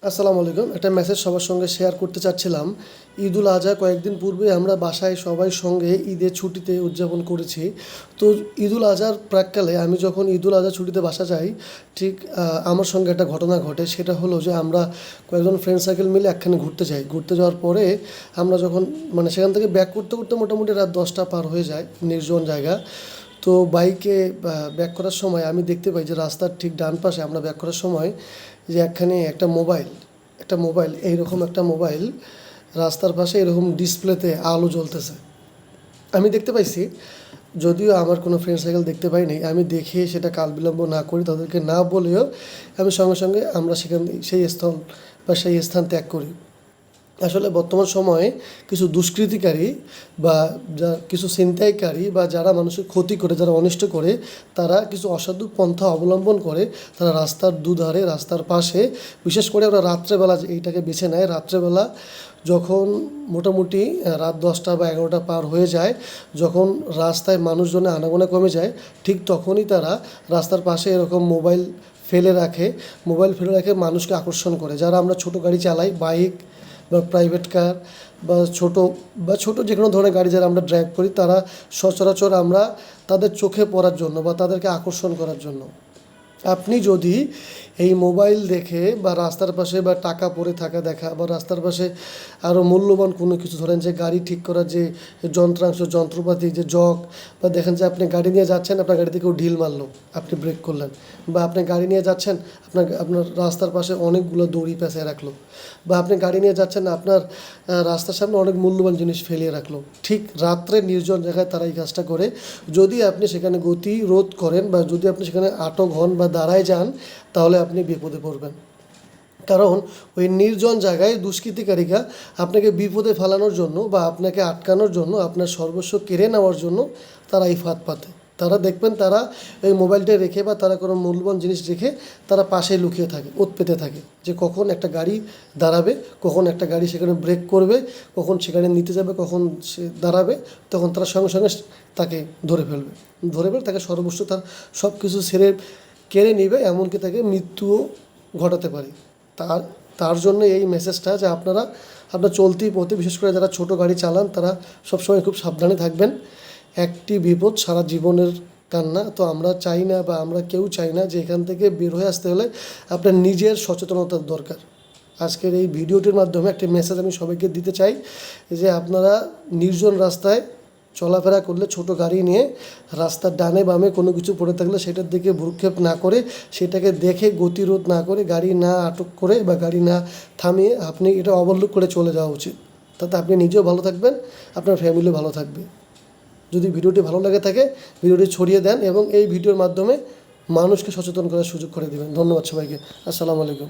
আসসালামু আলাইকুম। একটা মেসেজ সবার সঙ্গে শেয়ার করতে চাচ্ছিলাম। ঈদুল আজহা কয়েকদিন পূর্বে আমরা বাসায় সবাই সঙ্গে ঈদের ছুটিতে উদযাপন করেছি। তো ঈদুল আজহার প্রাক্কালে আমি যখন ঈদুল আজহা ছুটিতে বাসা যাই, ঠিক আমার সঙ্গে একটা ঘটনা ঘটে। সেটা হলো যে আমরা কয়েকজন ফ্রেন্ড সার্কেল মিলে একখানে ঘুরতে যাই। ঘুরতে যাওয়ার পরে আমরা যখন সেখান থেকে ব্যাক করতে করতে মোটামুটি রাত 10টা পার হয়ে যায়, নির্জন জায়গা। তো বাইকে ব্যাক করার সময় আমি দেখতে পাই যে রাস্তার ঠিক ডান পাশে আমরা ব্যাক করার সময় যে একখানে একটা মোবাইল এইরকম একটা মোবাইল রাস্তার পাশে এরকম ডিসপ্লেতে আলো জ্বলতেছে। আমি দেখতে পাইছি, যদিও আমার কোনো ফ্রেন্ড সার্কেল দেখতে পাইনি। আমি দেখে সেটা কালবিলম্ব না করি, তাদেরকে না বলেও আমি সঙ্গে সঙ্গে আমরা সেই স্থল বা সেই স্থান ত্যাগ করি। আসলে বর্তমান সময়ে কিছু দুষ্কৃতিকারী বা কিছু ছিনতাইকারী বা যারা মানুষের ক্ষতি করে, যারা অনিষ্ট করে, তারা কিছু অসাধু পন্থা অবলম্বন করে। তারা রাস্তার দুধারে, রাস্তার পাশে, বিশেষ করে ওরা রাত্রেবেলা এইটাকে বেছে নেয়। রাত্রেবেলা যখন মোটামুটি রাত 10টা বা 11টা পার হয়ে যায়, যখন রাস্তায় মানুষজনের আনাগোনা কমে যায়, ঠিক তখনই তারা রাস্তার পাশে এরকম মোবাইল ফেলে রাখে। মানুষকে আকর্ষণ করে। যারা আমরা ছোটো গাড়ি চালাই, বাইক বা প্রাইভেট কার বা ছোটো যে কোনো ধরনের গাড়ি যারা আমরা ড্রাইভ করি, তারা সচরাচর আমরা তাদের চোখে পড়ার জন্য বা তাদেরকে আকর্ষণ করার জন্য, আপনি যদি এই মোবাইল দেখে বা রাস্তার পাশে বা টাকা পড়ে থাকা দেখা বা রাস্তার পাশে আরও মূল্যবান কোনো কিছু, ধরেন যে গাড়ি ঠিক করার যে যন্ত্রাংশ, যন্ত্রপাতি, যে জগ, বা দেখেন যে আপনি গাড়ি নিয়ে যাচ্ছেন, আপনার গাড়িতে কেউ ঢিল মারলো, আপনি ব্রেক করলেন, বা আপনি গাড়ি নিয়ে যাচ্ছেন, আপনার রাস্তার পাশে অনেকগুলো দড়ি পেঁচায় রাখলো, বা আপনি গাড়ি নিয়ে যাচ্ছেন, আপনার রাস্তার সামনে অনেক মূল্যবান জিনিস ফেলিয়ে রাখলো। ঠিক রাত্রে নির্জন জায়গায় তারা এই কাজটা করে। যদি আপনি সেখানে গতি রোধ করেন বা যদি আপনি সেখানে আটক হন বা দাঁড়ায় যান, তাহলে আপনি বিপদে পড়বেন। কারণ ওই নির্জন জায়গায় দুষ্কৃতিকারীরা আপনাকে বিপদে ফেলানোর জন্য বা আপনাকে আটকানোর জন্য, আপনার সর্বস্ব কেড়ে নেওয়ার জন্য তারা এই ফাঁদ পাতে। তারা দেখবেন, তারা এই মোবাইলটা রেখে বা তারা কোনো মূল্যবান জিনিস রেখে তারা পাশে লুকিয়ে থাকে, ওত পেতে থাকে যে কখন একটা গাড়ি দাঁড়াবে, কখন একটা গাড়ি সেখানে ব্রেক করবে, কখন সেখানে নিতে যাবে, কখন সে দাঁড়াবে। তখন তারা সঙ্গে সঙ্গে তাকে ধরে ফেলবে, তাকে সর্বস্ব তার সব কিছু ছেড়ে কেড়ে নিবে, এমনকি তাকে মৃত্যুও ঘটাতে পারে। তার তার জন্য এই মেসেজটা যে আপনার চলতি পথে, বিশেষ করে যারা ছোটো গাড়ি চালান, তারা সবসময় খুব সাবধানে থাকবেন। একটি বিপদ সারা জীবনের কান্না। তো আমরা চাই না বা আমরা কেউ চাই না যে এখান থেকে বের হয়ে আসতে হলে আপনার নিজের সচেতনতার দরকার। আজকের এই ভিডিওটির মাধ্যমে একটি মেসেজ আমি সবাইকে দিতে চাই যে আপনারা নির্জন রাস্তায় চলাফেরা করলে, ছোট গাড়ি নিয়ে রাস্তার ডানে বামে কোনো কিছু পড়ে থাকলে সেটার দিকে ভ্রুক্ষেপ না করে, সেটাকে দেখে গতিরোধ না করে, গাড়ি না আটক করে বা গাড়ি না থামিয়ে আপনি এটা ওভারলুক করে চলে যাওয়া উচিত। তাতে আপনি নিজেও ভালো থাকবেন, আপনার ফ্যামিলিও ভালো থাকবে। যদি ভিডিওটি ভালো লাগে থাকে, ভিডিওটি ছড়িয়ে দেন এবং এই ভিডিওর মাধ্যমে মানুষকে সচেতন করার সুযোগ করে দেবেন। ধন্যবাদ সবাইকে। আসসালামু আলাইকুম।